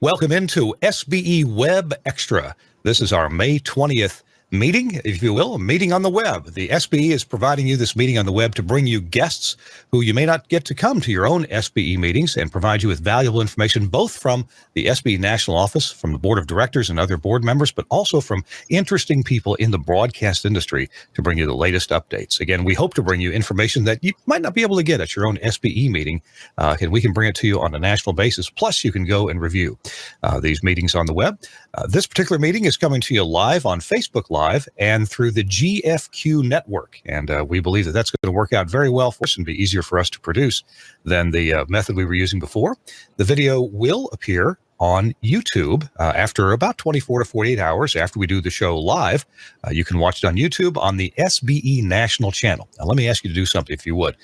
Welcome into SBE WEBxtra. This is our May 20th meeting, if you will, a meeting on the web. The SBE is providing you this meeting on the web to bring you guests who you may not get to come to your own SBE meetings and provide you with valuable information, both from the SBE National Office, from the Board of Directors and other board members, but also from interesting people in the broadcast industry to bring you the latest updates. Again, we hope to bring you information that you might not be able to get at your own SBE meeting, and we can bring it to you on a national basis. Plus, you can go and review these meetings on the web. This particular meeting is coming to you live on Facebook Live and through the GFQ network. And we believe that that's going to work out very well for us and be easier for us to produce than the method we were using before. The video will appear on YouTube after about 24 to 48 hours after we do the show live. You can watch it on YouTube on the SBE National channel. Now, let me ask you to do something, if you would.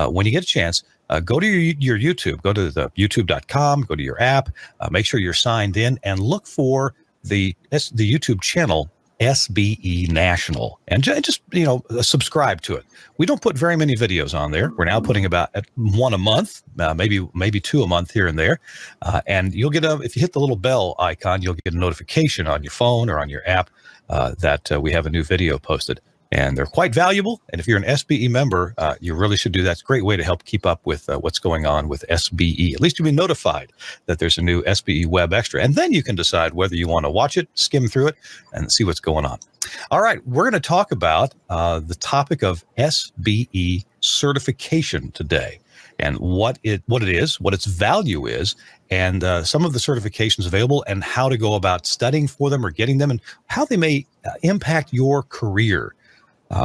When you get a chance, go to your YouTube, go to the youtube.com, go to your app, make sure you're signed in, and look for the YouTube channel SBE National, and just subscribe to it. We don't put very many videos on there. We're now putting about one a month, maybe two a month here and there, and you'll get if you hit the little bell icon, you'll get a notification on your phone or on your app that we have a new video posted. And they're quite valuable. And if you're an SBE member, you really should do that. It's a great way to help keep up with what's going on with SBE. At least you'll be notified that there's a new SBE WEBxtra. And then you can decide whether you want to watch it, skim through it, and see what's going on. All right, we're going to talk about the topic of SBE certification today, and what it is, what its value is, and some of the certifications available, and how to go about studying for them or getting them, and how they may impact your career.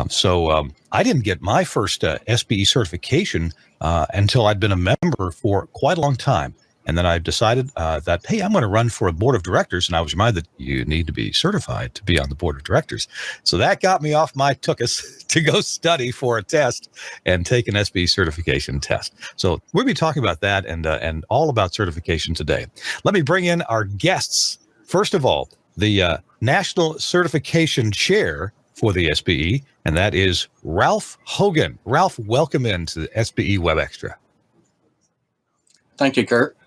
So I didn't get my first SBE certification until I'd been a member for quite a long time. And then I decided that, hey, I'm going to run for a board of directors. And I was reminded that you need to be certified to be on the board of directors. So that got me off my tuchus to go study for a test and take an SBE certification test. So we'll be talking about that and all about certification today. Let me bring in our guests. First of all, the National Certification Chair for the SBE, and that is Ralph Hogan. Ralph, welcome into the SBE WEBxtra. Thank you, Kurt.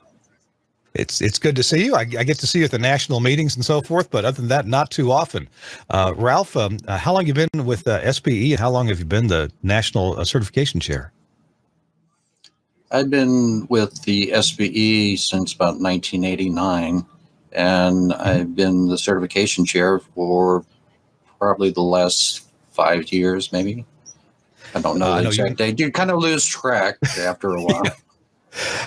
It's good to see you. I get to see you at the national meetings and so forth, but other than that, not too often. Ralph, how long have you been with SBE, and how long have you been the National Certification Chair? I've been with the SBE since about 1989, and I've been the certification chair for probably the last 5 years, maybe. I don't know the exact date. You kind of lose track after a while.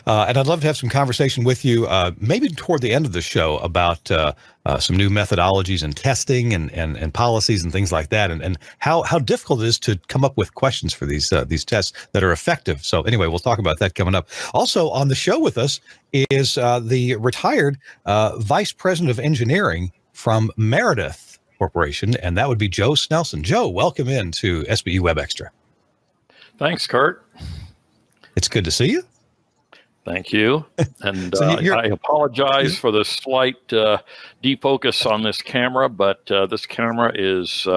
And I'd love to have some conversation with you, maybe toward the end of the show, about some new methodologies and testing and policies and things like that, and how difficult it is to come up with questions for these tests that are effective. So anyway, we'll talk about that coming up. Also on the show with us is the retired Vice President of Engineering from Meredith Corporation, and that would be Joe Snelson. Joe, welcome into SBE WEBxtra. Thanks, Kurt. It's good to see you. Thank you. And I apologize for the slight defocus on this camera, but this camera is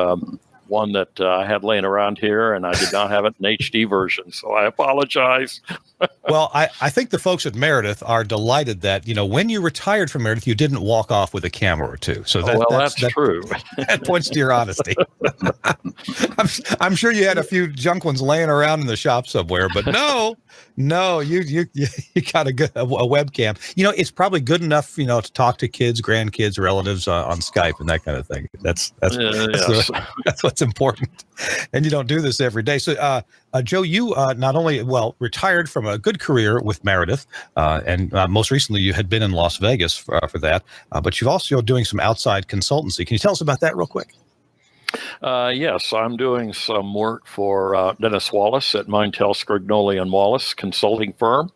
one that I had laying around here, and I did not have it in HD version, so I apologize. Well, I think the folks at Meredith are delighted that, when you retired from Meredith, you didn't walk off with a camera or two. So that's true. That points to your honesty. I'm sure you had a few junk ones laying around in the shop somewhere, but no, you got a webcam. It's probably good enough, to talk to kids, grandkids, relatives on Skype and that kind of thing. That's what's important. And you don't do this every day. So, Joe, you not only, retired from a good career with Meredith, and most recently you had been in Las Vegas for that, but you've also doing some outside consultancy. Can you tell us about that real quick? Yes, I'm doing some work for Dennis Wallace at Mintel, Scrignoli & Wallace consulting firm,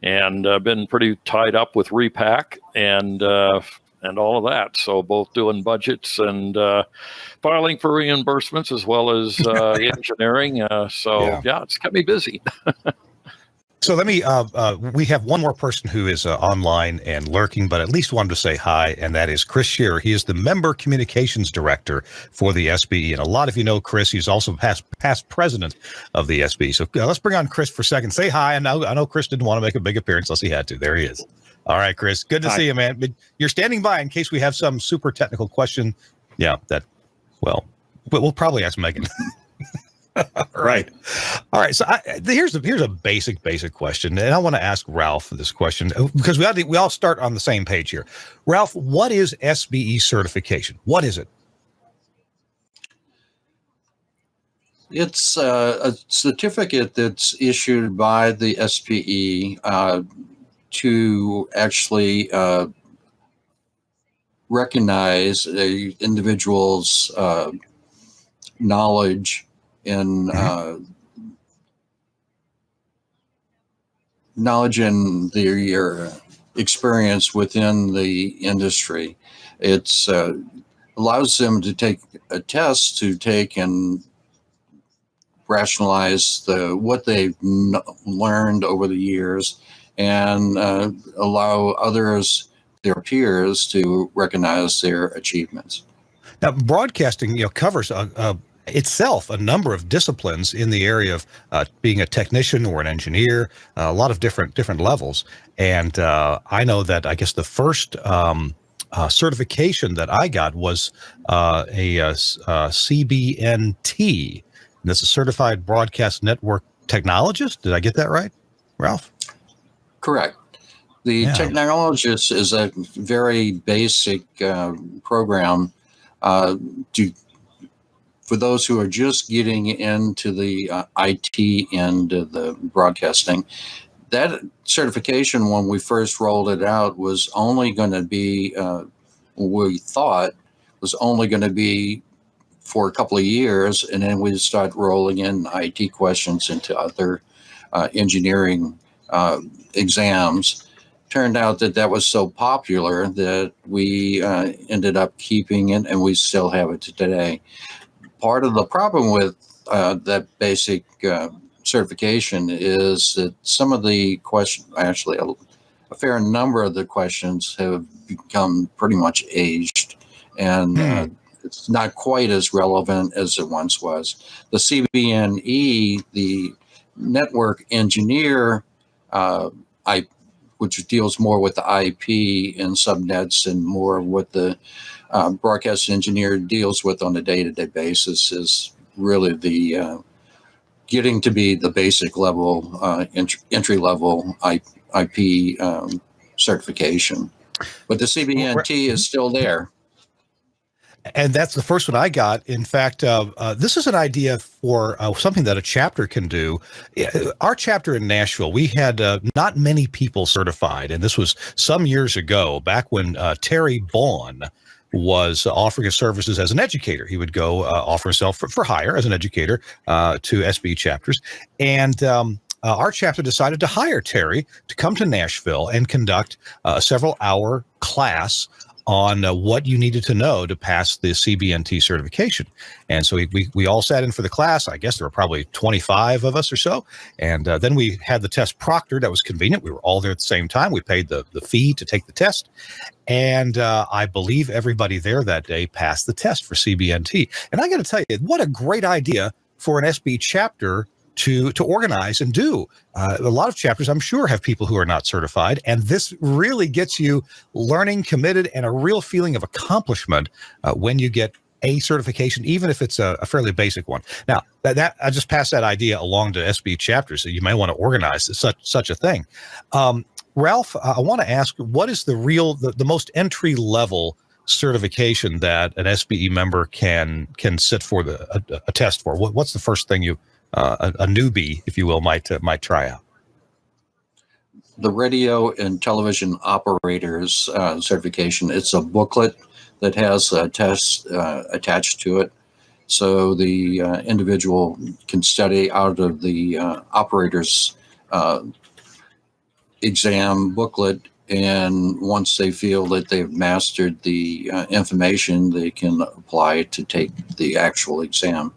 and been pretty tied up with Repack and all of that. So both doing budgets and filing for reimbursements as well as engineering. Yeah, it's kept me busy. So let me, we have one more person who is online and lurking, but at least wanted to say hi, and that is Chris Shearer. He is the Member Communications Director for the SBE, and a lot of you know Chris. He's also past president of the SBE. So let's bring on Chris for a second. Say hi. I know Chris didn't want to make a big appearance unless he had to. There he is. All right, Chris. Good to Hi. see you, man. But you're standing by in case we have some super technical question. Yeah, but we'll probably ask Megan. Right. All right. So here's a basic question, and I want to ask Ralph this question because we all start on the same page here. Ralph, what is SBE certification? What is it? It's a certificate that's issued by the SBE to actually recognize a individual's knowledge in their experience within the industry. It's allows them to take a test to take and rationalize what they've learned over the years, and allow others, their peers, to recognize their achievements. Now, broadcasting, covers itself a number of disciplines in the area of being a technician or an engineer, a lot of different levels. And I know that I guess the first certification that I got was a CBNT. And that's a Certified Broadcast Network Technologist. Did I get that right, Ralph? Correct. The technologist is a very basic program for those who are just getting into the IT end of the broadcasting. That certification, when we first rolled it out, was only going to be, we thought, was only going to be for a couple of years, and then we'd start rolling in IT questions into other engineering exams. Turned out that was so popular that we ended up keeping it, and we still have it today. Part of the problem with that basic certification is that some of the questions, actually a fair number of the questions, have become pretty much aged, and it's not quite as relevant as it once was. The CBNE, the network engineer, which deals more with the IP and subnets and more of what the broadcast engineer deals with on a day-to-day basis, is really the getting to be the basic level, entry-level IP certification. But the CBNT is still there. And that's the first one I got. In fact, this is an idea for something that a chapter can do. Our chapter in Nashville, we had not many people certified. And this was some years ago, back when Terry Vaughn was offering his services as an educator. He would go offer himself for hire as an educator to SBE chapters. And our chapter decided to hire Terry to come to Nashville and conduct a several-hour class on what you needed to know to pass the CBNT certification. And so we all sat in for the class. I guess there were probably 25 of us or so. And then we had the test proctored. That was convenient. We were all there at the same time. We paid the fee to take the test. And I believe everybody there that day passed the test for CBNT. And I got to tell you, what a great idea for an SBE chapter to organize and do. A lot of chapters, I'm sure, have people who are not certified, and this really gets you learning, committed, and a real feeling of accomplishment when you get a certification, even if it's a fairly basic one. Now, that I just passed that idea along to SBE chapters, so you may want to organize such a thing. Ralph, I want to ask, what is the most entry level certification that an SBE member can sit for a test for? What's the first thing a newbie, if you will, might try out? The radio and television operators certification. It's a booklet that has a test attached to it, so the individual can study out of the operator's exam booklet, and once they feel that they've mastered the information, they can apply to take the actual exam.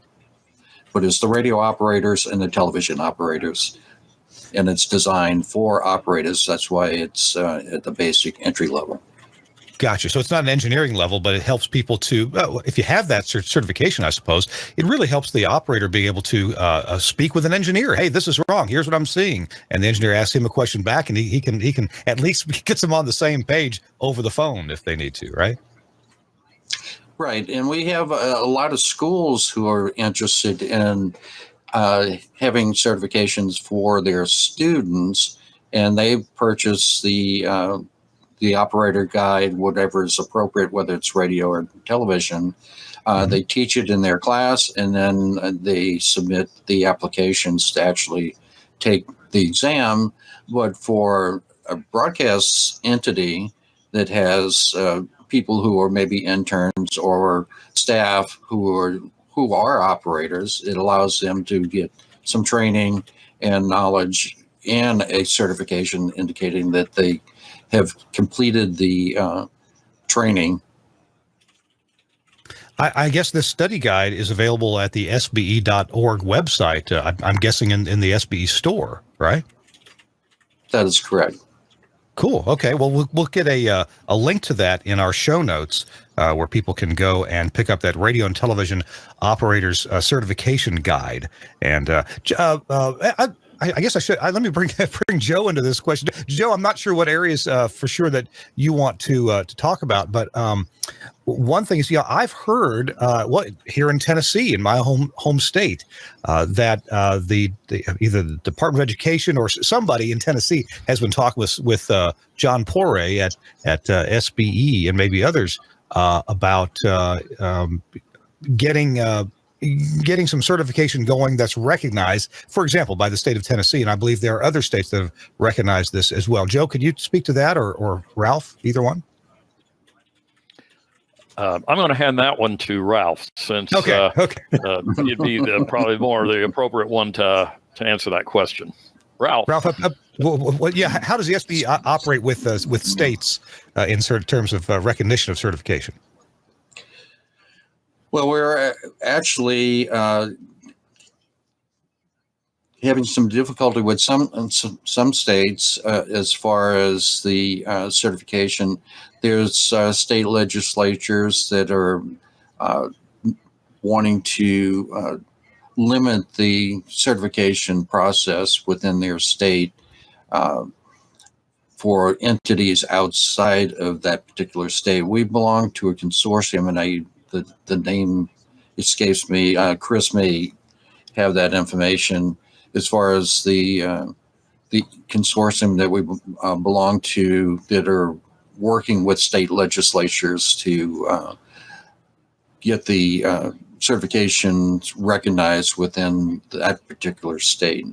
But it's the radio operators and the television operators, and it's designed for operators. That's why it's at the basic entry level. Gotcha. So it's not an engineering level, but it helps people to, if you have that certification, I suppose, it really helps the operator be able to speak with an engineer. Hey, this is wrong. Here's what I'm seeing. And the engineer asks him a question back, and he can at least gets them on the same page over the phone if they need to, right? Right. And we have a lot of schools who are interested in having certifications for their students, and they purchase the operator guide, whatever is appropriate, whether it's radio or television. They teach it in their class, and then they submit the applications to actually take the exam. But for a broadcast entity that has people who are maybe interns or staff who are operators, it allows them to get some training and knowledge and a certification indicating that they have completed the training. I guess this study guide is available at the SBE.org website. I'm guessing in the SBE store, right? That is correct. Cool. Okay. Well, we'll get a link to that in our show notes where people can go and pick up that radio and television operators certification guide. And I guess I should. Let me bring Joe into this question. Joe, I'm not sure what areas for sure that you want to talk about, but one thing is, I've heard here in Tennessee, in my home state, that the either the Department of Education or somebody in Tennessee has been talking with John Poray at SBE and maybe others about getting some certification going that's recognized, for example, by the state of Tennessee. And I believe there are other states that have recognized this as well. Joe, could you speak to that, or Ralph, either one? I'm going to hand that one to Ralph, since okay. You'd be probably more the appropriate one to answer that question. Ralph, how does the SBE operate with states in terms of recognition of certification? Well, we're actually having some difficulty with some states as far as the certification. There's state legislatures that are wanting to limit the certification process within their state for entities outside of that particular state. We belong to a consortium, and the name escapes me. Chris may have that information as far as the consortium that we belong to that are working with state legislatures to get the certifications recognized within that particular state.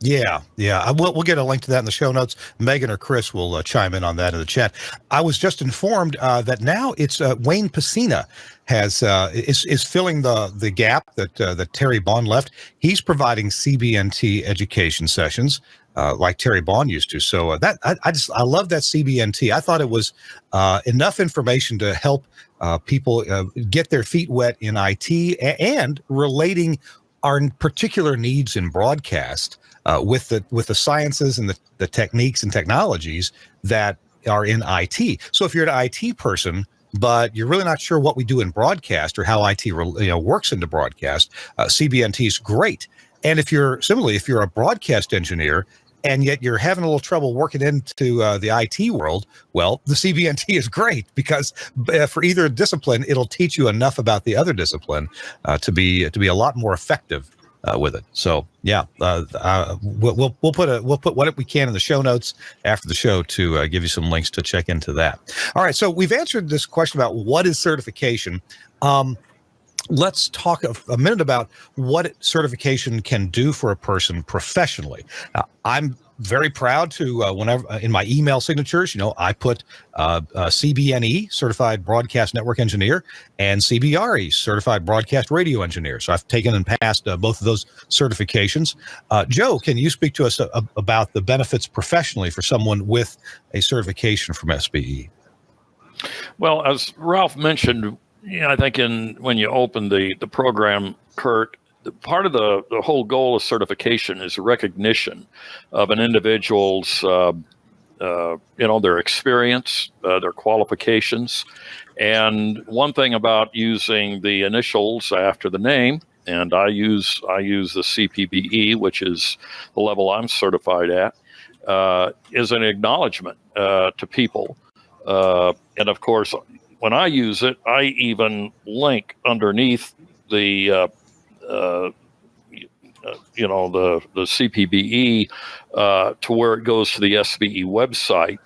Yeah. We'll get a link to that in the show notes. Megan or Chris will chime in on that in the chat. I was just informed that now it's Wayne Pacina is filling the gap that Terry Bond left. He's providing CBNT education sessions like Terry Bond used to. So I love that CBNT. I thought it was enough information to help people get their feet wet in IT and relating our particular needs in broadcast with the sciences and the techniques and technologies that are in IT. So if you're an IT person, but you're really not sure what we do in broadcast or how IT works into broadcast, CBNT is great. And if you're a broadcast engineer and yet you're having a little trouble working into the IT world, well, the CBNT is great because for either discipline, it'll teach you enough about the other discipline to be a lot more effective with it. So yeah, we'll put what we can in the show notes after the show to give you some links to check into that. All right, so we've answered this question about what is certification. Let's talk a minute about what certification can do for a person professionally. I'm very proud to, whenever in my email signatures, I put CBNE, Certified Broadcast Network Engineer, and CBRE, Certified Broadcast Radio Engineer. So I've taken and passed both of those certifications. Joe, can you speak to us about the benefits professionally for someone with a certification from SBE? Well, as Ralph mentioned, I think when you open the program, Kurt, part of the whole goal of certification is recognition of an individual's their experience, their qualifications. And one thing about using the initials after the name, and I use the CPBE, which is the level I'm certified at, is an acknowledgement to people. And of course, when I use it, I even link underneath the the CPBE to where it goes to the SBE website.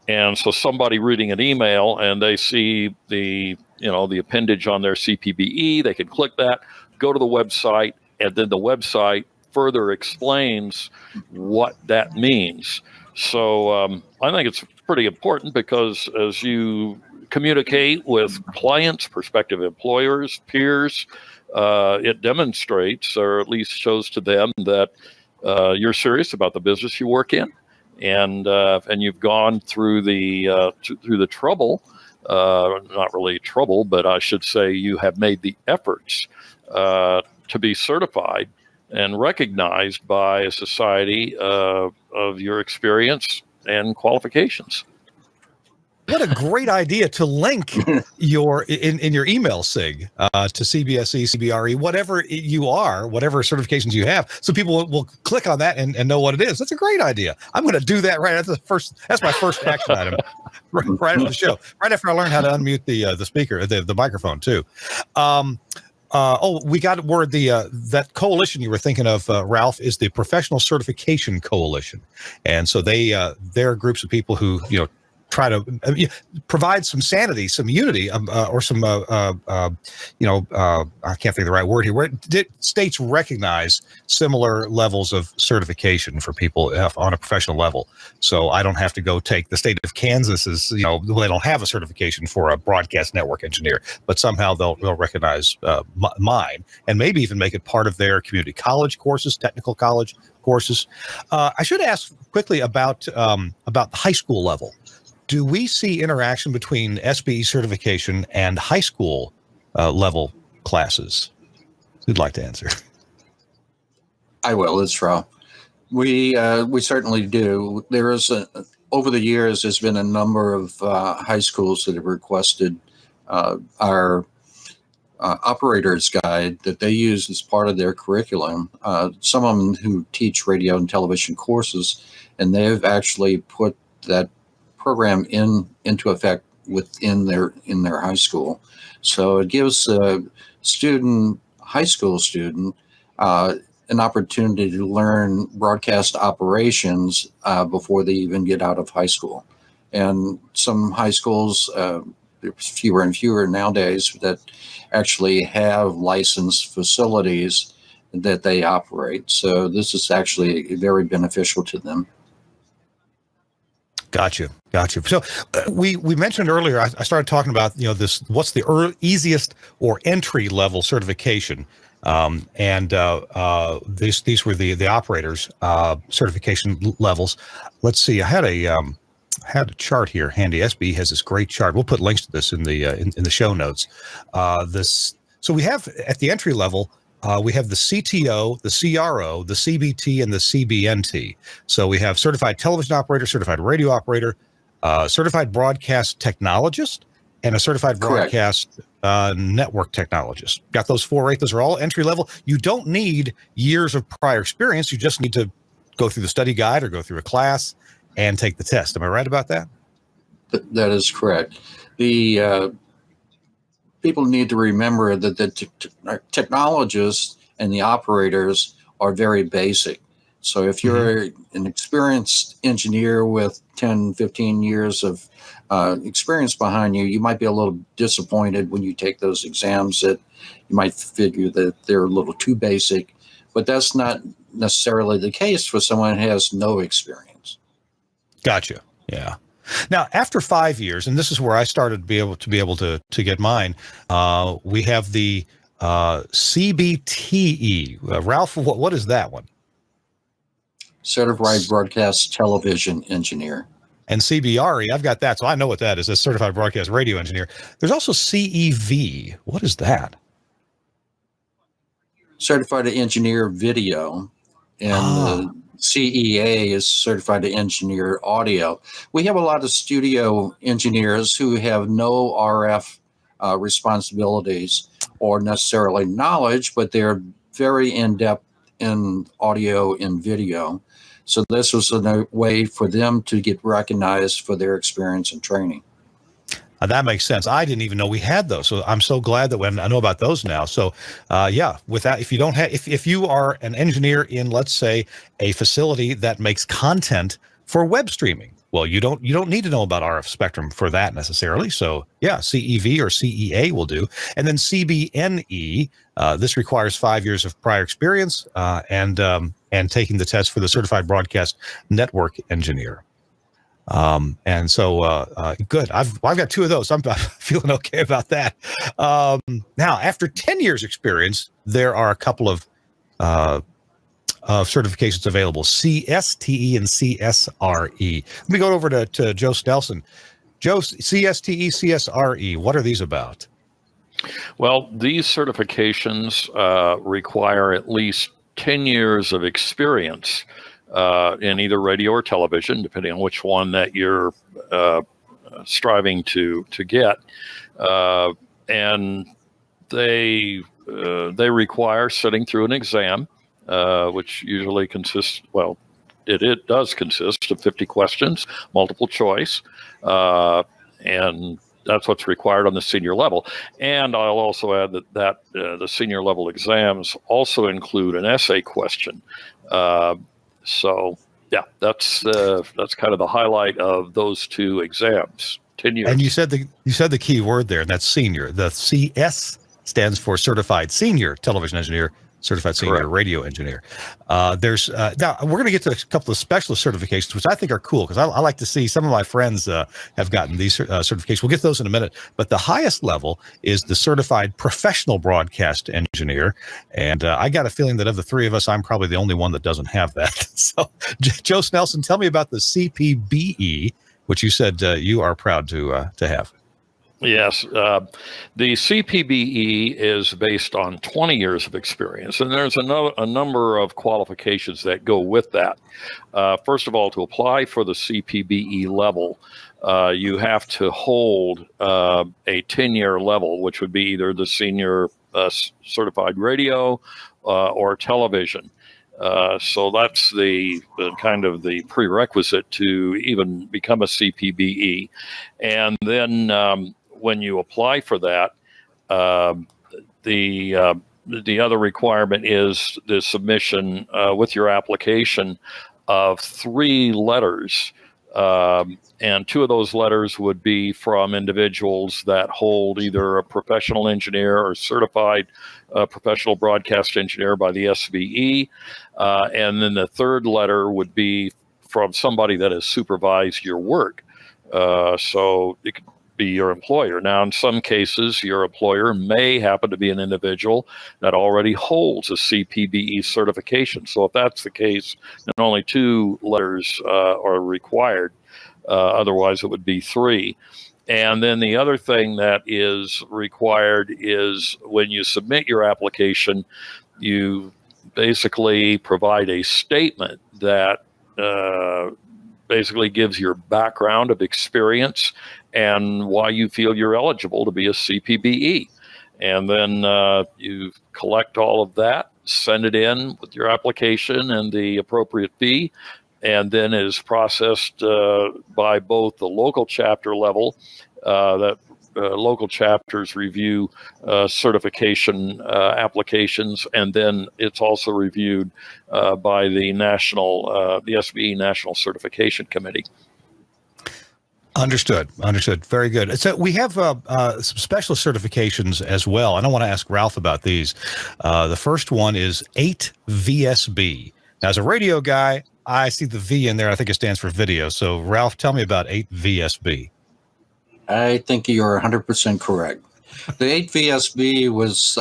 And so somebody reading an email and they see the appendage on their CPBE, they can click that, go to the website, and then the website further explains what that means. So I think it's pretty important because as you communicate with clients, prospective employers, peers, it demonstrates, or at least shows to them, that you're serious about the business you work in, and you've gone through the trouble, not really trouble, but I should say you have made the efforts to be certified and recognized by a society of your experience and qualifications. What a great idea to link your in your email SIG to CBSE, CBRE, whatever you are, whatever certifications you have, so people will click on that and know what it is. That's a great idea. I'm going to do that right after the first. That's my first action item, right after the show. Right after I learn how to unmute the speaker, the microphone too. We got word that coalition you were thinking of, Ralph, is the Professional Certification Coalition, and so they're groups of people who try to provide some sanity, some unity, or some I can't think of the right word here, where states recognize similar levels of certification for people on a professional level. So I don't have to go take the state of Kansas's, they don't have a certification for a broadcast network engineer, but somehow they'll recognize mine, and maybe even make it part of their community college courses, technical college courses. I should ask quickly about the high school level. Do we see interaction between SBE certification and high school level classes? Who'd like to answer? I will. It's Ralph. We certainly do. There is over the years, there's been a number of high schools that have requested our operator's guide that they use as part of their curriculum. Some of them who teach radio and television courses, and they've actually put that program into effect within their high school. So it gives a high school student an opportunity to learn broadcast operations before they even get out of high school. And some high schools, there's fewer and fewer nowadays, that actually have licensed facilities that they operate. So this is actually very beneficial to them. Gotcha. So we mentioned earlier, I started talking about, this, what's the easiest or entry level certification. These were the operators certification levels. Let's see. I had a chart here handy. SBE has this great chart. We'll put links to this in the show notes. So we have at the entry level, we have the CTO, the CRO, the CBT, and the CBNT. So we have certified television operator, certified radio operator, certified broadcast technologist, and a certified broadcast network technologist. Got those four, right? Those are all entry level. You don't need years of prior experience. You just need to go through the study guide or go through a class and take the test. Am I right about that? That is correct. The people need to remember that the technologists and the operators are very basic. So if you're an experienced engineer with 10, 15 years of experience behind you, you might be a little disappointed when you take those exams, that you might figure that they're a little too basic, but that's not necessarily the case for someone who has no experience. Gotcha. Yeah. Now, after 5 years, and this is where I started to be able to get mine, we have the CBTE. Ralph, what is that one? Certified Broadcast Television Engineer. And CBRE, I've got that, so I know what that is, a Certified Broadcast Radio Engineer. There's also CEV. What is that? Certified Engineer Video. And CEA is Certified Engineer Audio. We have a lot of studio engineers who have no RF responsibilities or necessarily knowledge, but they're very in-depth in audio and video. So this was a way for them to get recognized for their experience and training. That makes sense. I didn't even know we had those, so I'm so glad that when I know about those now. So, yeah, with that, if you don't have, if you are an engineer in, let's say, a facility that makes content for web streaming, well, you don't need to know about RF spectrum for that necessarily. So, yeah, CEV or CEA will do, and then CBNE. This requires 5 years of prior experience and taking the test for the Certified Broadcast Network Engineer. And so, good. I've got 2 of those. I'm feeling okay about that. Now, after 10 years experience, there are a couple of certifications available: CSTE and CSRE. Let me go over to Joe Snelson. Joe, CSTE, CSRE, what are these about? Well, these certifications require at least 10 years of experience in either radio or television, depending on which one that you're striving to get, and they require sitting through an exam, which usually consists, well, it does consist of 50 questions, multiple choice, and that's what's required on the senior level. And I'll also add that the senior level exams also include an essay question. So yeah, that's kind of the highlight of those 2 exams. 10 years. And you said the key word there, and that's senior. The CS stands for Certified Senior Television Engineer, Certified Senior Correct. Radio Engineer. There's now we're going to get to a couple of specialist certifications, which I think are cool because I like to see. Some of my friends have gotten these certifications. We'll get those in a minute. But the highest level is the Certified Professional Broadcast Engineer, and I got a feeling that of the 3 of us, I'm probably the only one that doesn't have that. So, Joe Snelson, tell me about the CPBE, which you said you are proud to have. Yes, the CPBE is based on 20 years of experience, and there's a number of qualifications that go with that. First of all, to apply for the CPBE level, you have to hold a 10-year level, which would be either the senior certified radio or television. So that's the kind of the prerequisite to even become a CPBE. And then when you apply for that, the other requirement is the submission with your application of 3 letters. And 2 of those letters would be from individuals that hold either a professional engineer or certified professional broadcast engineer by the SBE. And then the 3rd letter would be from somebody that has supervised your work. So it could be your employer. Now, in some cases, your employer may happen to be an individual that already holds a CPBE certification. So if that's the case, then only 2 letters are required. Otherwise, it would be 3. And then the other thing that is required is when you submit your application, you basically provide a statement that basically gives your background of experience and why you feel you're eligible to be a CPBE. And then you collect all of that, send it in with your application and the appropriate fee, and then it is processed by both the local chapter level, that local chapters review certification applications, and then it's also reviewed by the the SBE National Certification Committee. Understood. Very good. So we have some special certifications as well. And I want to ask Ralph about these. The first one is 8VSB. Now, as a radio guy, I see the V in there. I think it stands for video. So, Ralph, tell me about 8VSB. I think you're 100% correct. The 8VSB was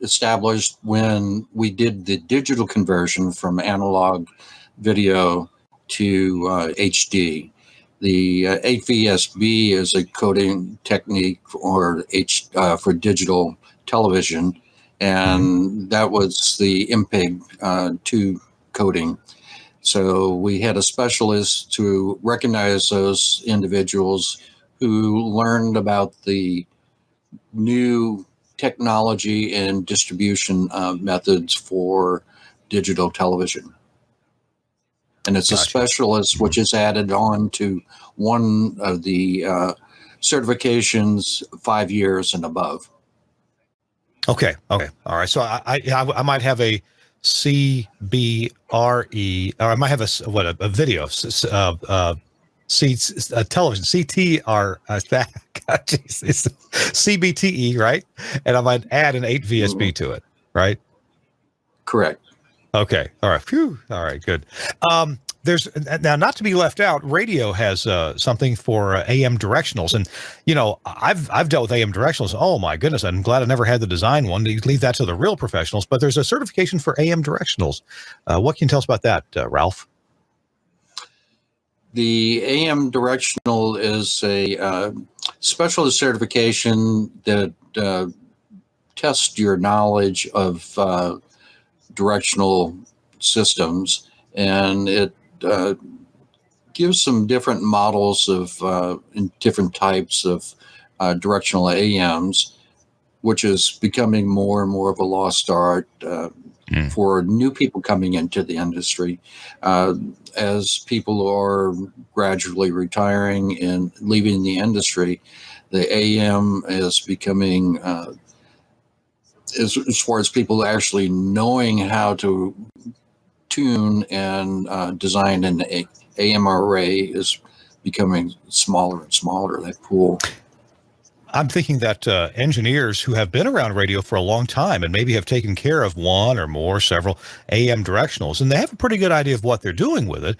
established when we did the digital conversion from analog video to HD. The 8VSB is a coding technique for digital television, and that was the MPEG 2 coding. So we had a specialist to recognize those individuals who learned about the new technology and distribution methods for digital television. And it's Gotcha. a specialist which is added on to one of the certifications 5 years and above. Okay. All right. So I might have a CBRE, or I might have a video, television, CTR, geez, it's CBTE, right? And I might add an 8 VSB to it, right? Correct. Okay. All right. Phew. All right. Good. There's now, not to be left out, radio has something for AM directionals, and I've dealt with AM directionals. Oh my goodness, I'm glad I never had to design one. You leave that to the real professionals. But there's a certification for AM directionals. What can you tell us about that, Ralph? The AM Directional is a specialist certification that tests your knowledge of directional systems, and it gives some different models of in different types of directional AMs, which is becoming more and more of a lost art for new people coming into the industry. As people are gradually retiring and leaving the industry, the AM is becoming, as far as people actually knowing how to tune and design an AM array, is becoming smaller and smaller, that pool. I'm thinking that engineers who have been around radio for a long time and maybe have taken care of one or more, several AM directionals, and they have a pretty good idea of what they're doing with it,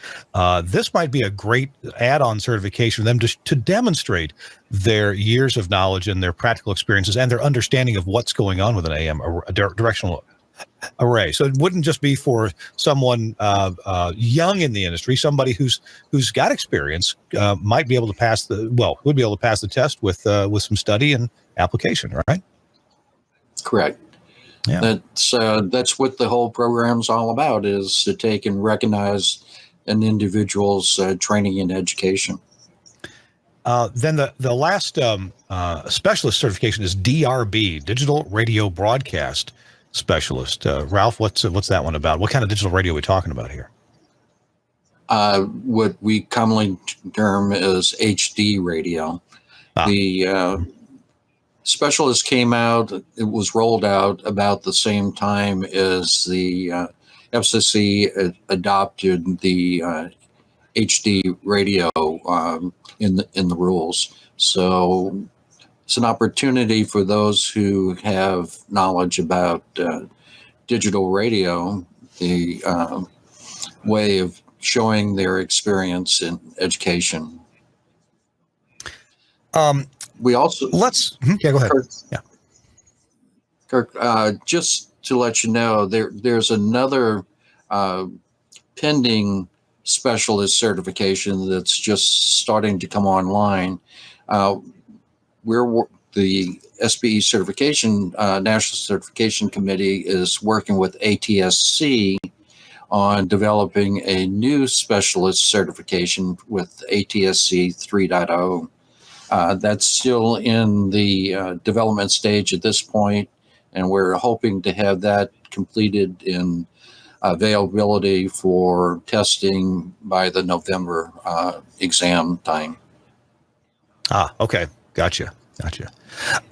this might be a great add-on certification for them to demonstrate their years of knowledge and their practical experiences and their understanding of what's going on with an AM directional array. So it wouldn't just be for someone young in the industry. Somebody who's got experience would be able to pass the test with some study and application, right? Correct. Yeah. That's what the whole program's all about, is to take and recognize an individual's training and education. Then the last specialist certification is DRB, Digital Radio Broadcast Specialist. Ralph, what's that one about? What kind of digital radio are we talking about here? What we commonly term as HD radio. The specialist came out, it was rolled out about the same time as the FCC adopted the HD radio in the rules. So it's an opportunity for those who have knowledge about digital radio, the way of showing their experience in education. We also go ahead. Kirk, just to let you know, there's another pending specialist certification that's just starting to come online. The SBE Certification, National Certification Committee, is working with ATSC on developing a new specialist certification with ATSC 3.0. That's still in the development stage at this point, and we're hoping to have that completed in availability for testing by the November exam time. Okay. Gotcha.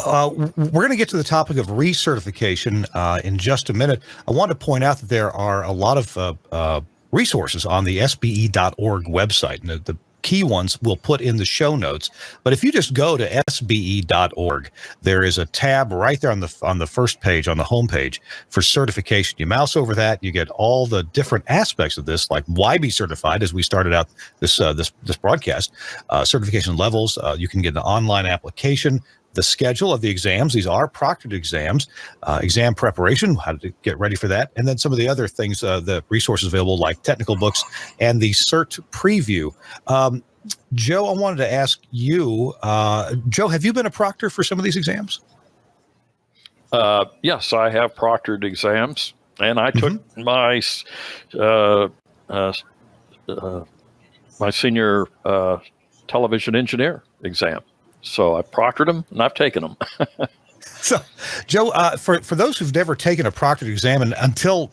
We're going to get to the topic of recertification in just a minute. I want to point out that there are a lot of resources on the SBE.org website, and the key ones we'll put in the show notes. But if you just go to SBE.org, there is a tab right there on the first page, on the home page, for certification. You mouse over that, you get all the different aspects of this, like why be certified, as we started out this broadcast, certification levels. You can get an online application, the schedule of the exams. These are proctored exams, exam preparation, how to get ready for that, and then some of the other things, the resources available like technical books and the cert preview. Joe, I wanted to ask you, Joe, have you been a proctor for some of these exams? Yes, I have proctored exams, and I took my my senior television engineer exam. So I proctored them and I've taken them. So, Joe, for those who've never taken a proctored exam, and until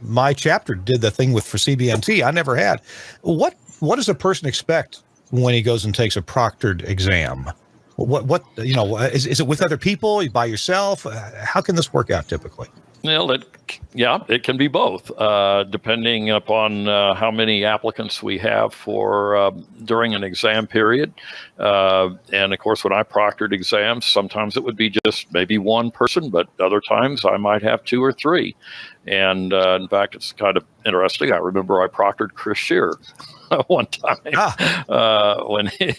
my chapter did the thing for CBMT, I never had. What does a person expect when he goes and takes a proctored exam? What is it with other people? By yourself? How can this work out typically? Well, it can be both, depending upon how many applicants we have for during an exam period. And of course, when I proctored exams, sometimes it would be just maybe one person, but other times I might have two or three. And in fact, it's kind of interesting. I remember I proctored Chris Shearer one time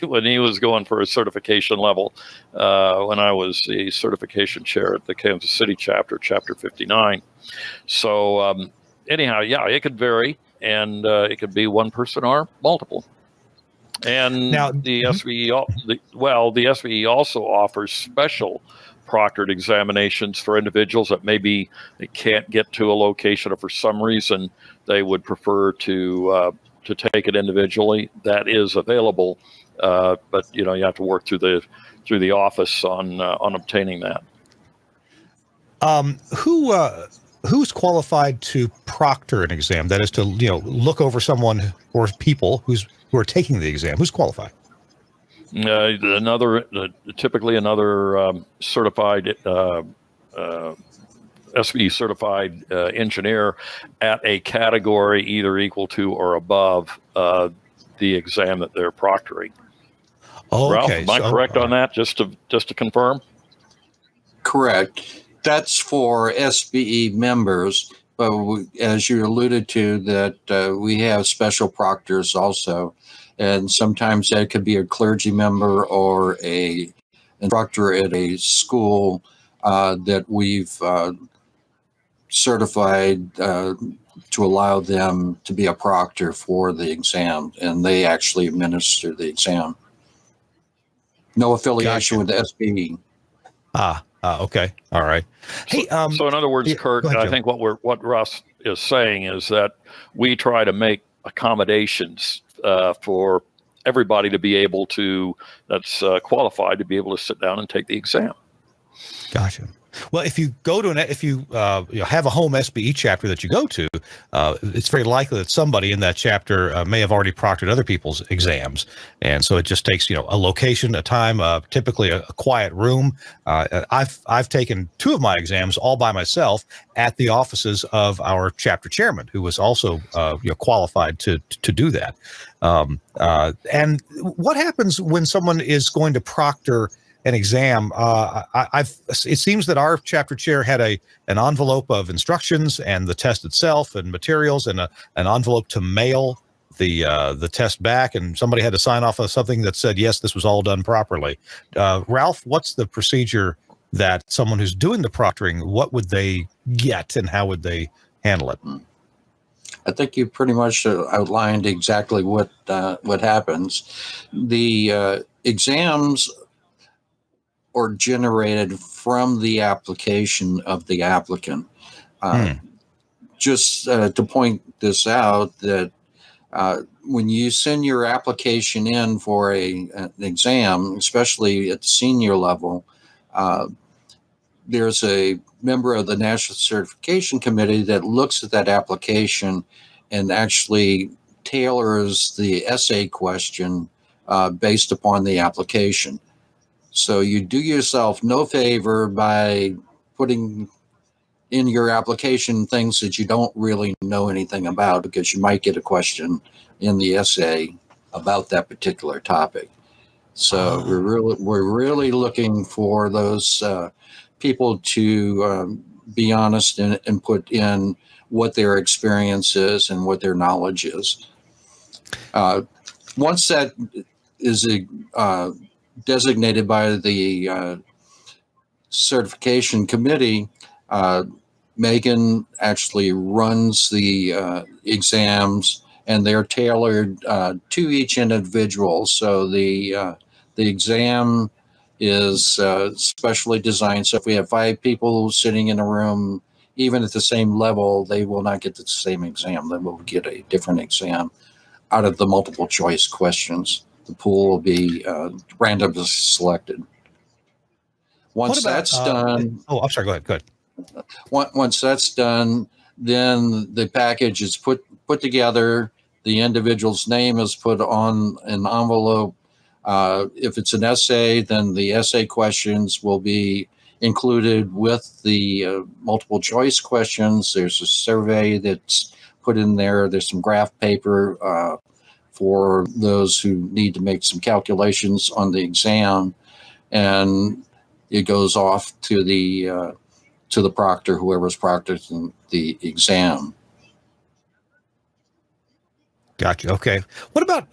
when he was going for a certification level, when I was the certification chair at the Kansas City chapter 59. So anyhow, yeah, it could vary, and it could be one person or multiple. And now, the SBE, the SBE also offers special proctored examinations for individuals that maybe they can't get to a location, or for some reason they would prefer to take it individually. That is available, but you have to work through the office on obtaining that. Who's qualified to proctor an exam? That is to look over someone or people who are taking the exam. Who's qualified? Typically another certified SBE certified engineer at a category either equal to or above the exam that they're proctoring. Okay, Ralph, am I correct on that? Just to confirm. Correct. That's for SBE members, but as you alluded to, that we have special proctors also, and sometimes that could be a clergy member or a instructor at a school that we've certified to allow them to be a proctor for the exam, and they actually administer the exam. No affiliation with the SBE. Okay. All right. Hey, so in other words, Kurt, ahead, I think what Russ is saying is that we try to make accommodations for everybody to be able to, that's qualified to be able to sit down and take the exam. Gotcha. Well, if you go to if you have a home SBE chapter that you go to, it's very likely that somebody in that chapter may have already proctored other people's exams, and so it just takes a location, a time, typically a quiet room. I've taken two of my exams all by myself at the offices of our chapter chairman, who was also qualified to do that. And what happens when someone is going to proctor an exam? It seems that our chapter chair had an envelope of instructions and the test itself and materials, and an envelope to mail the test back, and somebody had to sign off on something that said yes, this was all done properly. Ralph, what's the procedure that someone who's doing the proctoring, what would they get and how would they handle it? I think you pretty much outlined exactly what happens. The exams are generated from the application of the applicant. Just to point this out, that when you send your application in for an exam, especially at the senior level, there's a member of the National Certification Committee that looks at that application and actually tailors the essay question based upon the application. So you do yourself no favor by putting in your application things that you don't really know anything about, because you might get a question in the essay about that particular topic. So we're really looking for those people to be honest and put in what their experience is and what their knowledge is. Once that is designated by the certification committee, Megan actually runs the exams, and they're tailored to each individual. So the exam is specially designed. So if we have 5 people sitting in a room, even at the same level, they will not get the same exam. They will get a different exam out of the multiple choice questions. The pool will be randomly selected. Once that's done, I'm sorry. Go ahead. Go ahead. once that's done, then the package is put together. The individual's name is put on an envelope. If it's an essay, then the essay questions will be included with the multiple choice questions. There's a survey that's put in there. There's some graph paper for those who need to make some calculations on the exam, and it goes off to the proctor, whoever's proctoring the exam. Gotcha. Okay. What about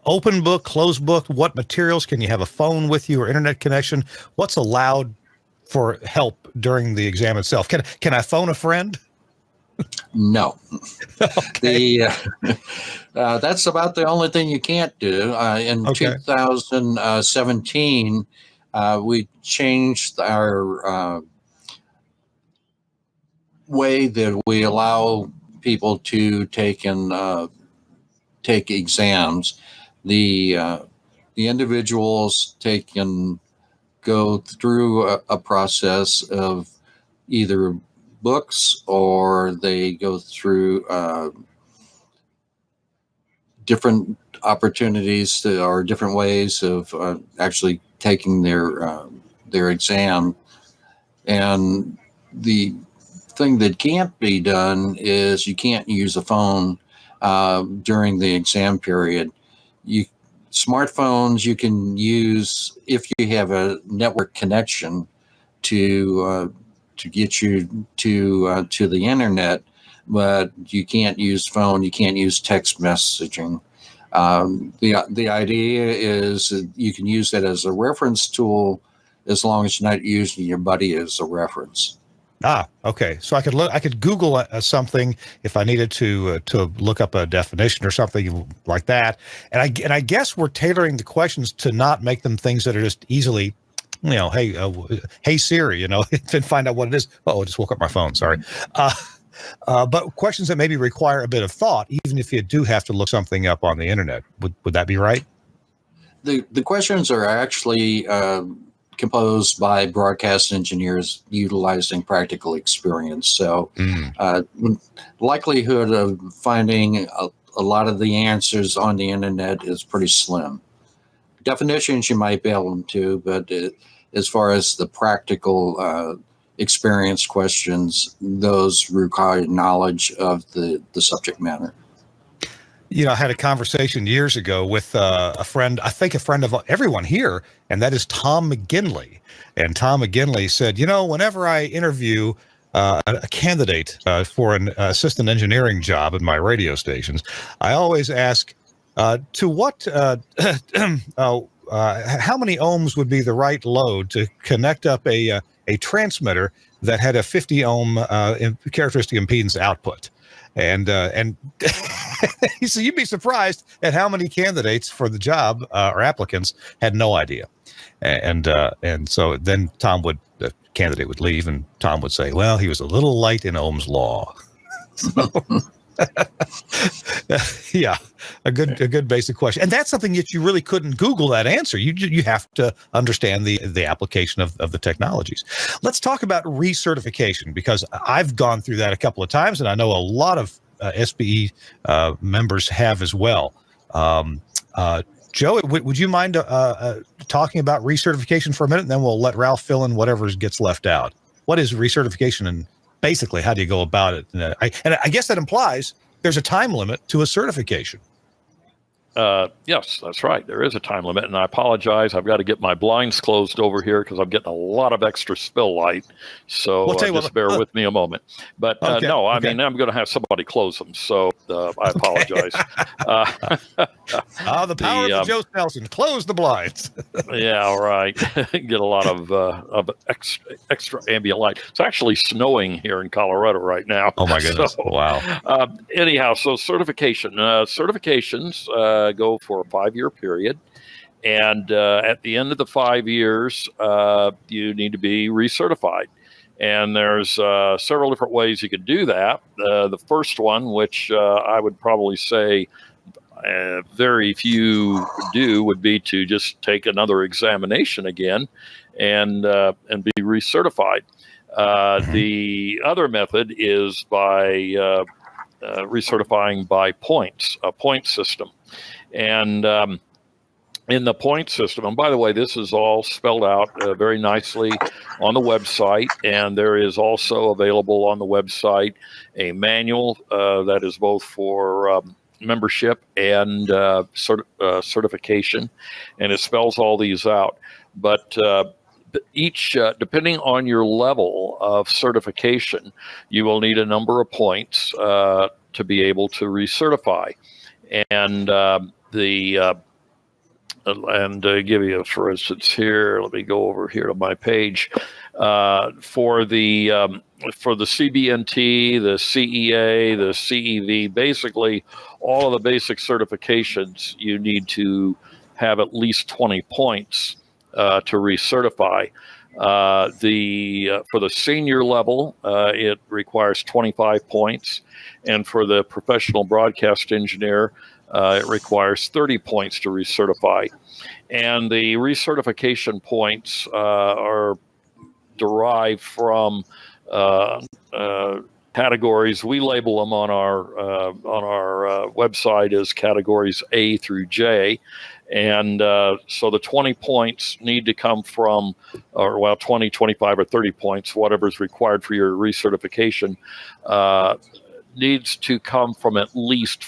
open book, closed book? What materials? Can you have a phone with you or internet connection? What's allowed for help during the exam itself? Can I phone a friend? No. Okay. That's about the only thing you can't do. In 2017, we changed our way that we allow people to take exams. The individuals can go through a process of either books, or they go through different opportunities or different ways of actually taking their exam. And the thing that can't be done is you can't use a phone during the exam period. Smartphones you can use if you have a network connection to get you to the internet, but you can't use phone. You can't use text messaging. The idea is that you can use that as a reference tool, as long as you're not using your buddy as a reference. Okay. So I could Google something if I needed to look up a definition or something like that. And I guess we're tailoring the questions to not make them things that are just easily, hey Siri, and find out what it is. Oh, I just woke up my phone. Sorry. But questions that maybe require a bit of thought, even if you do have to look something up on the internet. Would that be right? The questions are actually composed by broadcast engineers utilizing practical experience. So likelihood of finding a lot of the answers on the internet is pretty slim. Definitions you might be able to, but as far as the practical experience questions, those require knowledge of the subject matter. I had a conversation years ago with a friend, I think a friend of everyone here, and that is Tom McGinley. And Tom McGinley said, whenever I interview a candidate for an assistant engineering job at my radio stations, I always ask, to what, how many ohms would be the right load to connect up a transmitter that had a 50 ohm characteristic impedance output? And he said, you'd be surprised at how many candidates for the job or applicants had no idea. And so then the candidate would leave, and Tom would say, well, he was a little light in Ohm's law. Yeah, a good basic question. And that's something that you really couldn't Google that answer. You have to understand the application of the technologies. Let's talk about recertification, because I've gone through that a couple of times, and I know a lot of SBE members have as well. Joe, would you mind talking about recertification for a minute, and then we'll let Ralph fill in whatever gets left out. What is recertification, and basically how do you go about it? And I guess that implies there's a time limit to a certification. Yes, that's right. There is a time limit, and I apologize. I've got to get my blinds closed over here because I'm getting a lot of extra spill light. So just bear with me a moment. But I mean, I'm going to have somebody close them. So I apologize. The power of Joe Snelson. Close the blinds. Yeah, right. Get a lot of extra ambient light. It's actually snowing here in Colorado right now. Oh, my goodness. So, wow. Anyhow, so certification. Certifications go for a 5-year period. And at the end of the 5 years, you need to be recertified. And there's several different ways you could do that. The first one, which I would probably say very few do, would be to just take another examination again and be recertified. The other method is by recertifying by points, a point system. And in the point system, and by the way, this is all spelled out very nicely on the website, and there is also available on the website a manual that is both for membership and certification, and it spells all these out. But each, depending on your level of certification, you will need a number of points to be able to recertify. And give you, for instance, here, let me go over here to my page. For the CBNT, the CEA, the CEV, basically all of the basic certifications, you need to have at least 20 points to recertify. For the senior level, it requires 25 points, and for the professional broadcast engineer, it requires 30 points to recertify. And the recertification points are derived from categories. We label them on our website as categories A through J. And so the 20 points need to come from, 20, 25, or 30 points, whatever's required for your recertification, needs to come from at least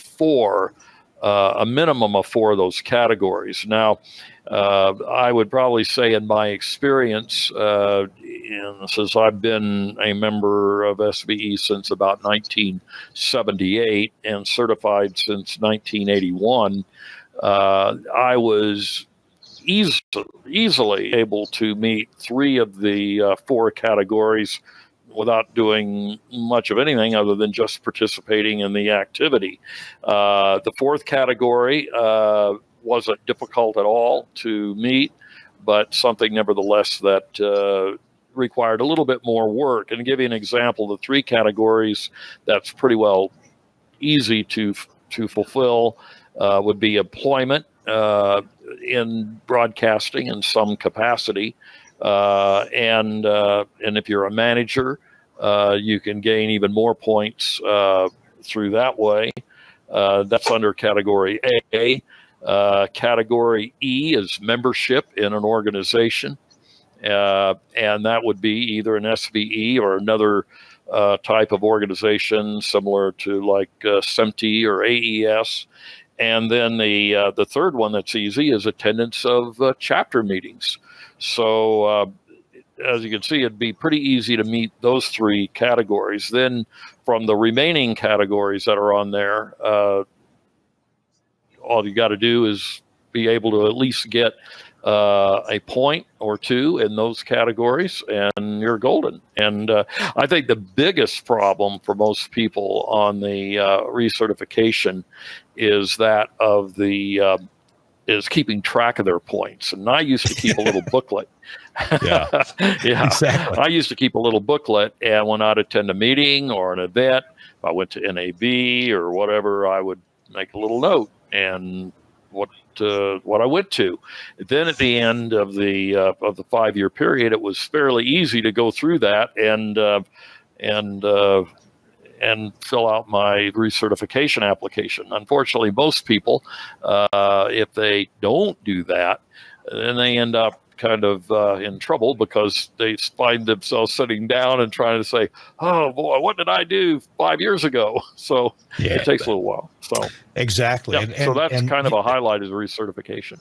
a minimum of 4 of those categories. Now, I would probably say in my experience, since I've been a member of SBE since about 1978 and certified since 1981, I was easily able to meet 3 of the 4 categories without doing much of anything other than just participating in the activity. The 4th category wasn't difficult at all to meet, but something nevertheless that required a little bit more work. And to give you an example, the 3 categories that's pretty well easy to fulfill would be employment in broadcasting in some capacity. And if you're a manager, you can gain even more points through that way. That's under category A. Category E is membership in an organization. And that would be either an SBE or another type of organization similar to like SEMTI or AES. And then the third one that's easy is attendance of chapter meetings. So as you can see, it'd be pretty easy to meet those 3 categories. Then from the remaining categories that are on there, all you got to do is be able to at least get a point or 2 in those categories, and you're golden. And I think the biggest problem for most people on the recertification is that of the is keeping track of their points. And I used to keep a little booklet. Yeah, exactly. I used to keep a little booklet, and when I'd attend a meeting or an event, if I went to NAB or whatever, I would make a little note and what I went to. Then at the end of the 5-year period, it was fairly easy to go through that and fill out my recertification application. Unfortunately, most people, if they don't do that, then they end up kind of in trouble because they find themselves sitting down and trying to say, oh boy, what did I do 5 years ago? So it takes a little while. So exactly. Yeah, so that's kind of a highlight of the recertification.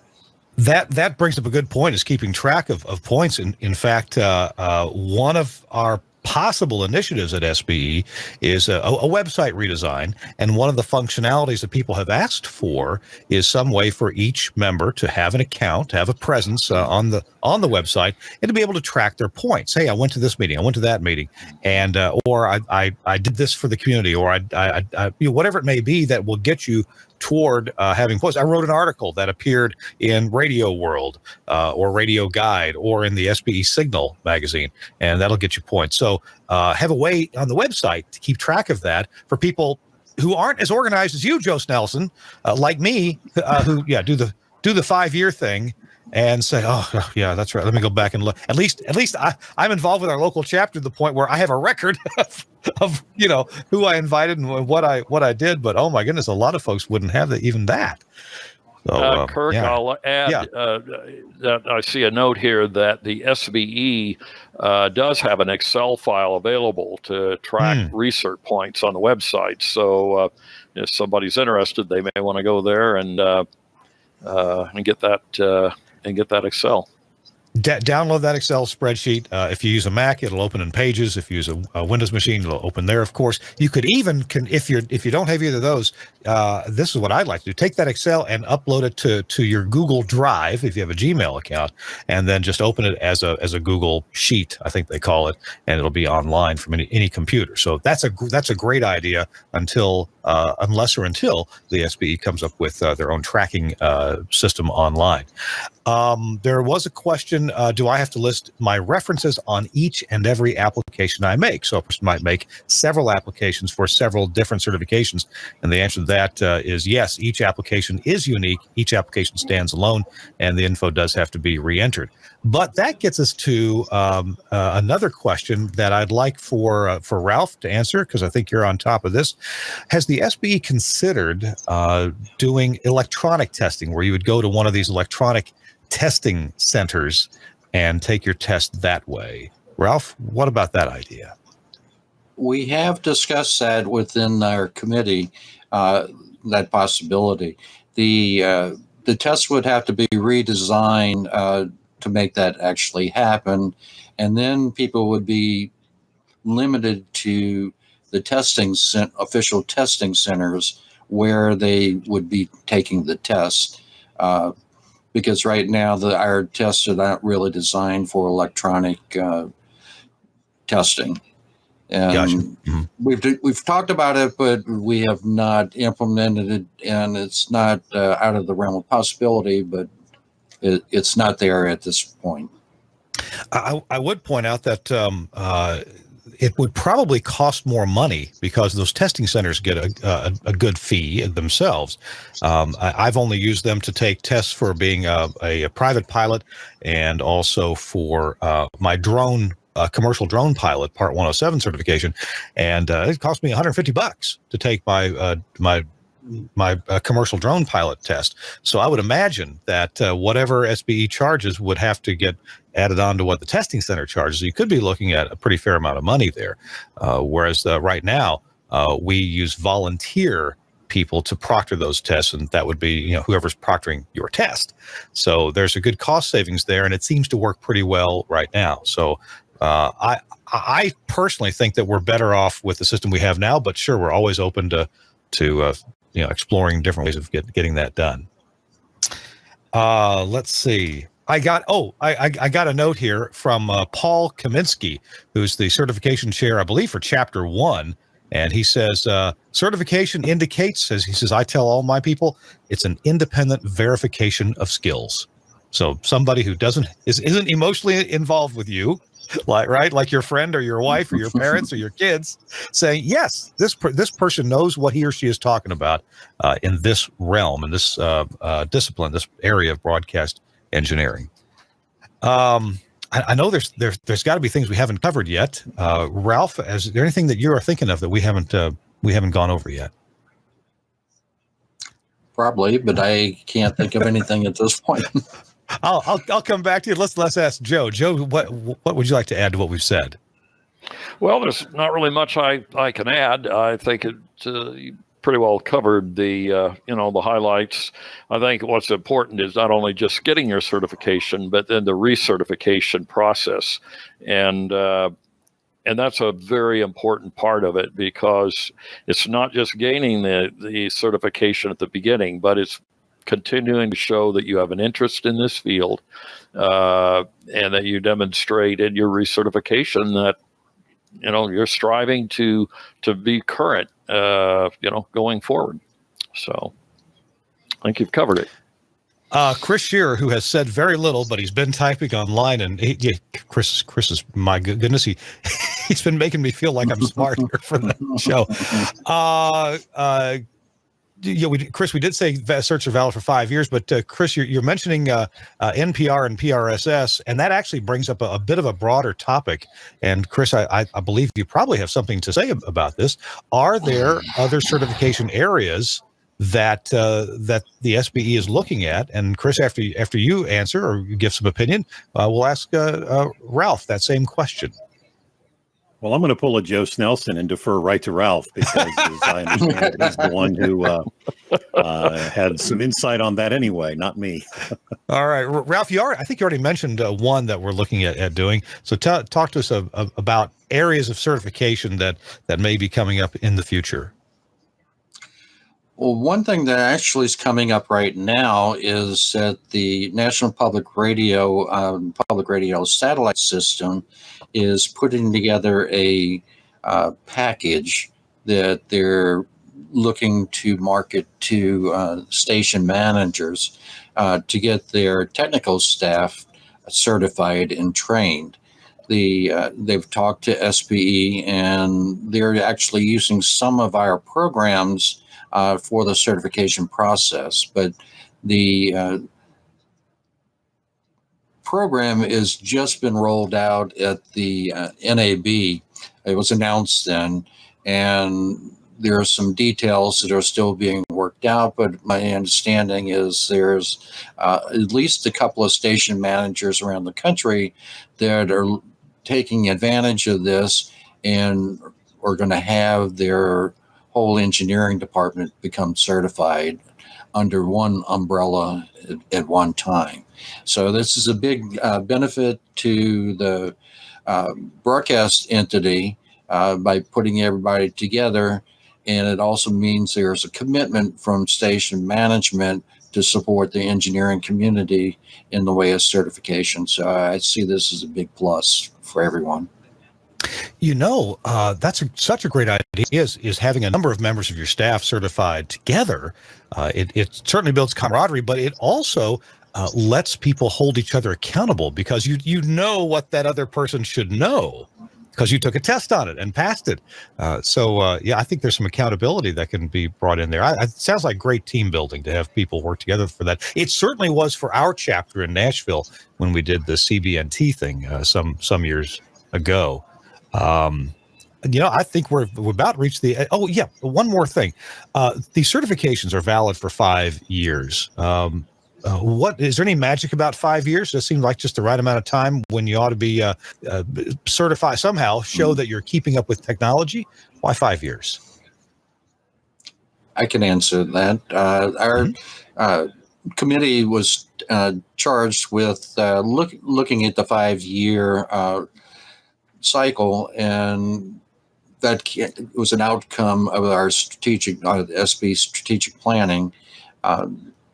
That brings up a good point, is keeping track of points. In fact, one of our possible initiatives at SBE is a website redesign, and one of the functionalities that people have asked for is some way for each member to have an account, to have a presence on the website, and to be able to track their points. Hey, I went to this meeting, I went to that meeting, and or I did this for the community, or I whatever it may be that will get you toward having posts. I wrote an article that appeared in Radio World or Radio Guide or in the SBE Signal magazine, and that'll get you points. So have a way on the website to keep track of that for people who aren't as organized as you, Joe Snelson, like me, who do the 5-year thing and say, oh yeah, that's right. Let me go back and look. At least I'm involved with our local chapter to the point where I have a record of who I invited and what I did. But oh my goodness, a lot of folks wouldn't have even that. So, Kirk, I'll add that I see a note here that the SBE does have an Excel file available to track research points on the website. So if somebody's interested, they may want to go there and get that Excel. Download that Excel spreadsheet. If you use a Mac, it'll open in Pages. If you use a Windows machine, it'll open there. Of course, you could even if you don't have either of those, this is what I'd like to do: take that Excel and upload it to your Google Drive if you have a Gmail account, and then just open it as a Google Sheet, I think they call it, and it'll be online from any computer. So that's a great idea unless the SBE comes up with their own tracking system online. There was a question, do I have to list my references on each and every application I make? So a person might make several applications for several different certifications. And the answer to that is yes, each application is unique. Each application stands alone, and the info does have to be re-entered. But that gets us to another question that I'd like for Ralph to answer, because I think you're on top of this. Has the SBE considered doing electronic testing, where you would go to one of these electronic testing centers and take your test that way? Ralph, what about that idea? We have discussed that within our committee, that possibility. The test would have to be redesigned to make that actually happen, and then people would be limited to the official testing centers where they would be taking the test. Because right now our tests are not really designed for electronic testing. And Gotcha. we've talked about it, but we have not implemented it, and it's not out of the realm of possibility, but it's not there at this point. I would point out that it would probably cost more money because those testing centers get a good fee themselves. I've only used them to take tests for being a private pilot, and also for my commercial drone pilot Part 107 certification, and it cost me $150 to take my commercial drone pilot test. So I would imagine that whatever SBE charges would have to get added on to what the testing center charges. You could be looking at a pretty fair amount of money there. Whereas right now, we use volunteer people to proctor those tests, and that would be whoever's proctoring your test. So there's a good cost savings there, and it seems to work pretty well right now. So I personally think that we're better off with the system we have now, but sure, we're always open to exploring different ways of getting that done. Let's see. I got a note here from Paul Kaminsky, who's the certification chair, I believe, for Chapter 1. And he says, certification indicates, as he says, I tell all my people, it's an independent verification of skills. So somebody who isn't emotionally involved with you, like your friend or your wife or your parents or your kids, saying, yes, this person knows what he or she is talking about in this realm, in this discipline, this area of broadcast engineering. I know there's got to be things we haven't covered yet. Ralph, is there anything that you are thinking of that we haven't gone over yet? Probably, but I can't think of anything at this point. I'll come back to you. Let's ask Joe. Joe, what would you like to add to what we've said? Well, there's not really much I can add. I think it pretty well covered the the highlights. I think what's important is not only just getting your certification, but then the recertification process, and that's a very important part of it, because it's not just gaining the certification at the beginning, but it's continuing to show that you have an interest in this field, and that you demonstrate in your recertification that you're striving to be current, going forward. So think you've covered it. Chris Shearer, who has said very little, but he's been typing online, and Chris is, my goodness, he's been making me feel like I'm smart here for the show. Chris, we did say certs are valid for 5 years, but Chris, you're mentioning NPR and PRSS, and that actually brings up a bit of a broader topic. And Chris, I believe you probably have something to say about this. Are there other certification areas that the SBE is looking at? And Chris, after you answer or you give some opinion, we'll ask Ralph that same question. Well, I'm going to pull a Joe Snelson and defer right to Ralph, because as I understand it, he's the one who had some insight on that anyway, not me. All right, Ralph, I think you already mentioned one that we're looking at doing. So talk to us about areas of certification that may be coming up in the future. Well, one thing that actually is coming up right now is that the National Public Radio satellite system is putting together a package that they're looking to market to station managers to get their technical staff certified and trained. They've talked to SBE, and they're actually using some of our programs for the certification process, but the program has just been rolled out at the NAB. It was announced then, and there are some details that are still being worked out, but my understanding is there's at least a couple of station managers around the country that are taking advantage of this and are going to have their whole engineering department become certified under one umbrella at one time. So this is a big benefit to the broadcast entity by putting everybody together. And it also means there's a commitment from station management to support the engineering community in the way of certification. So I see this as a big plus for everyone. That's such a great idea, is having a number of members of your staff certified together. It certainly builds camaraderie, but it also lets people hold each other accountable, because you know what that other person should know because you took a test on it and passed it. I think there's some accountability that can be brought in there. It sounds like great team building to have people work together for that. It certainly was for our chapter in Nashville when we did the CBNT thing some years ago. I think we're about to reach the. One more thing. The certifications are valid for 5 years. What is there any magic about 5 years? It seems like just the right amount of time when you ought to be certified somehow, show that you're keeping up with technology. Why 5 years? I can answer that. Our committee was charged with looking at the 5-year cycle, and that was an outcome of our SBE strategic planning.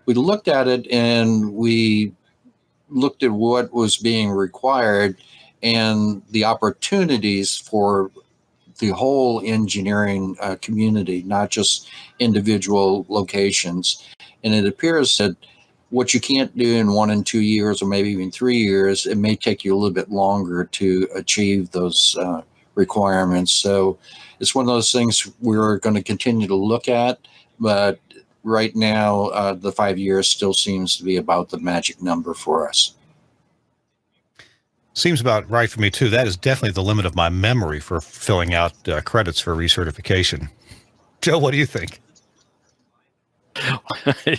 We looked at it, and we looked at what was being required and the opportunities for the whole engineering community, not just individual locations. And it appears that what you can't do in 1 and 2 years, or maybe even 3 years, it may take you a little bit longer to achieve those requirements. So it's one of those things we're going to continue to look at, but right now the 5 years still seems to be about the magic number for us. Seems about right for me too. That is definitely the limit of my memory for filling out credits for recertification. Joe, what do you think?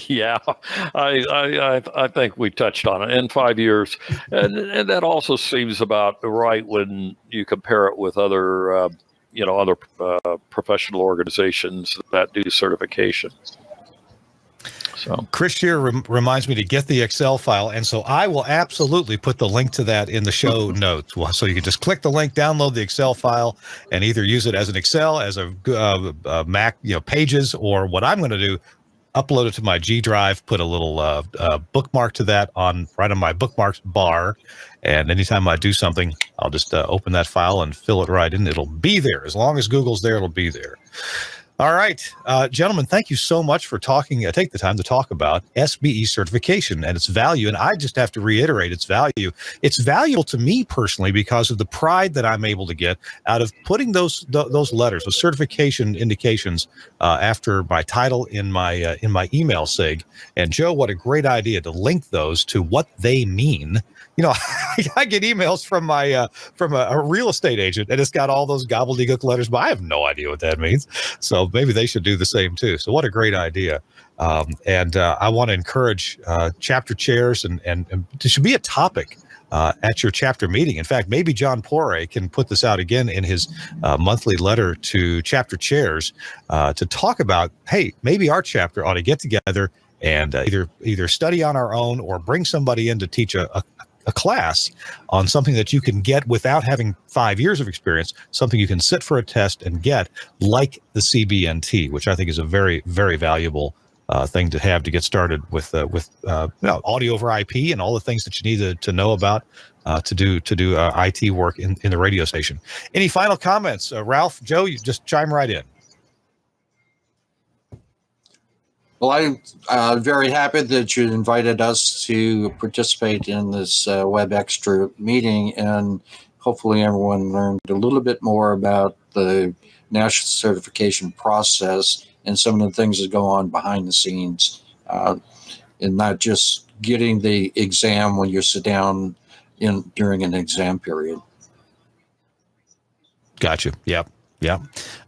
Yeah, I think we touched on it in 5 years, and that also seems about right when you compare it with other professional organizations that do certification. So Chris here reminds me to get the Excel file, and so I will absolutely put the link to that in the show notes. So you can just click the link, download the Excel file, and either use it as an Excel, as a Mac, Pages, or what I'm going to do, upload it to my G Drive, put a little bookmark to that right on my bookmarks bar, and anytime I do something, I'll just open that file and fill it right in. It'll be there. As long as Google's there, it'll be there. All right, gentlemen, thank you so much for take the time to talk about SBE certification and its value. And I just have to reiterate its value. It's valuable to me personally because of the pride that I'm able to get out of putting those letters, those certification indications after my title in my email sig. And Joe, what a great idea to link those to what they mean. You know, I get emails from a real estate agent, and it's got all those gobbledygook letters, but I have no idea what that means. So maybe they should do the same too. So what a great idea! And I want to encourage chapter chairs, and it should be a topic at your chapter meeting. In fact, maybe John Poire can put this out again in his monthly letter to chapter chairs to talk about, hey, maybe our chapter ought to get together and either study on our own or bring somebody in to teach a class on something that you can get without having 5 years of experience, something you can sit for a test and get, like the CBNT, which I think is a very, very valuable thing to have to get started with audio over IP and all the things that you need to know about to do IT work in the radio station. Any final comments, Ralph, Joe? You just chime right in. Well, I'm very happy that you invited us to participate in this WEBxtra meeting, and hopefully everyone learned a little bit more about the national certification process and some of the things that go on behind the scenes, and not just getting the exam when you sit down during an exam period. Gotcha. Yep. Yeah.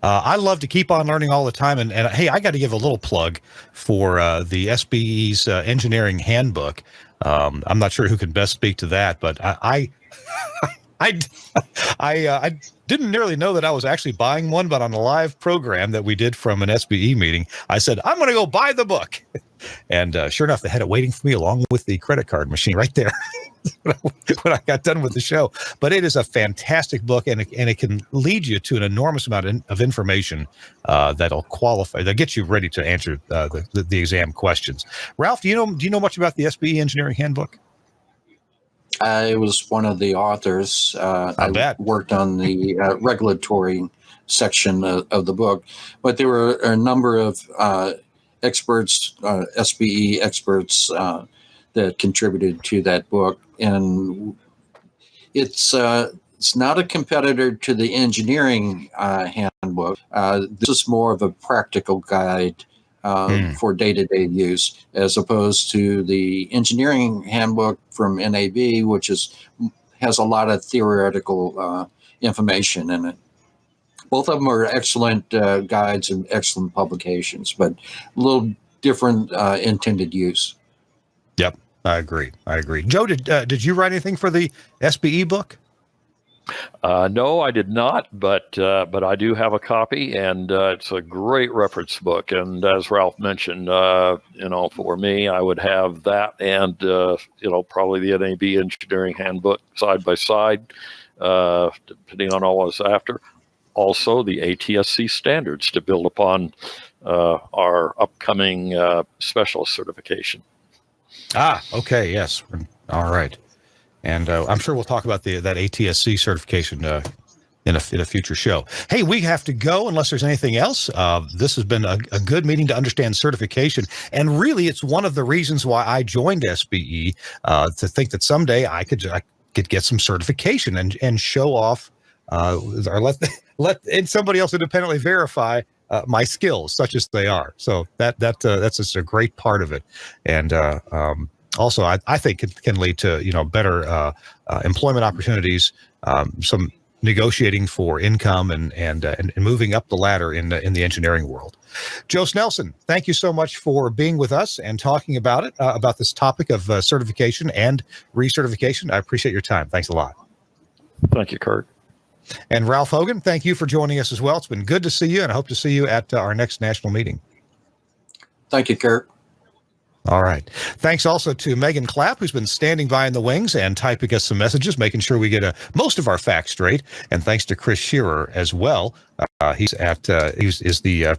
I love to keep on learning all the time. And hey, I got to give a little plug for the SBE's Engineering Handbook. I'm not sure who can best speak to that, but I didn't nearly know that I was actually buying one, but on a live program that we did from an SBE meeting, I said, I'm going to go buy the book. And sure enough, they had it waiting for me along with the credit card machine right there when I got done with the show. But it is a fantastic book, and it can lead you to an enormous amount of information that'll get you ready to answer the exam questions. Ralph, do you know much about the SBE Engineering Handbook? I was one of the authors. I worked on the regulatory section of the book, but there were a number of experts, SBE experts, that contributed to that book, and it's not a competitor to the engineering handbook. This is more of a practical guide for day-to-day use, as opposed to the engineering handbook from NAB, which has a lot of theoretical information in it. Both of them are excellent guides and excellent publications, but a little different intended use. Yep, I agree. Joe, did you write anything for the SBE book? No, I did not, but I do have a copy, and it's a great reference book. And as Ralph mentioned, for me, I would have that and probably the NAB Engineering Handbook side by side, depending on all I was after. Also, the ATSC standards to build upon our upcoming specialist certification. Okay, yes, all right. And I'm sure we'll talk about that ATSC certification in a future show. Hey, we have to go unless there's anything else. This has been a good meeting to understand certification. And really, it's one of the reasons why I joined SBE, to think that someday I could get some certification and show off or let somebody else independently verify my skills, such as they are. So that's just a great part of it. And also, I think it can lead to better employment opportunities, some negotiating for income, and moving up the ladder in the engineering world. Joe Snelson, thank you so much for being with us and talking about it, about this topic of certification and recertification. I appreciate your time. Thanks a lot. Thank you, Kurt. And Ralph Hogan, thank you for joining us as well. It's been good to see you, and I hope to see you at our next national meeting. Thank you, Kurt. All right. Thanks also to Megan Clapp, who's been standing by in the wings and typing us some messages, making sure we get most of our facts straight. And thanks to Chris Shearer as well. He's the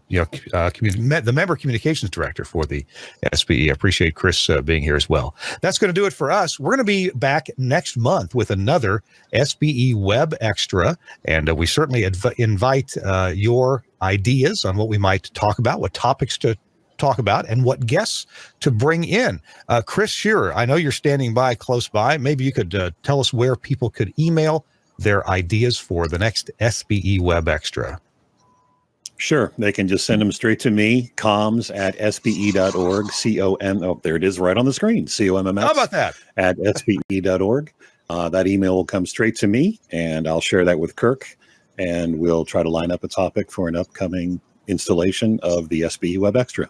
member communications director for the SBE. I appreciate Chris being here as well. That's going to do it for us. We're going to be back next month with another SBE WEBxtra, and we certainly invite your ideas on what we might talk about, what topics to talk about, and what guests to bring in. Chris Shearer, I know you're standing by close by. Maybe you could tell us where people could email their ideas for the next SBE WEBxtra. Sure. They can just send them straight to me, comms@sbe.org, C-O-M. Oh, there it is right on the screen, C-O-M-M-S. How about that? At SBE.org. That email will come straight to me, and I'll share that with Kirk, and we'll try to line up a topic for an upcoming installation of the SBE WEBxtra.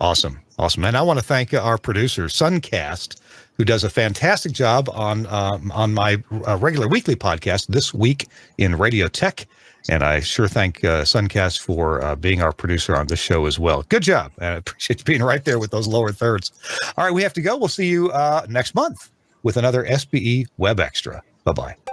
Awesome. Awesome. And I want to thank our producer, Suncast, who does a fantastic job on my regular weekly podcast, This Week in Radio Tech. And I sure thank Suncast for being our producer on this show as well. Good job. I appreciate you being right there with those lower thirds. All right, we have to go. We'll see you next month with another SBE WEBxtra. Bye-bye.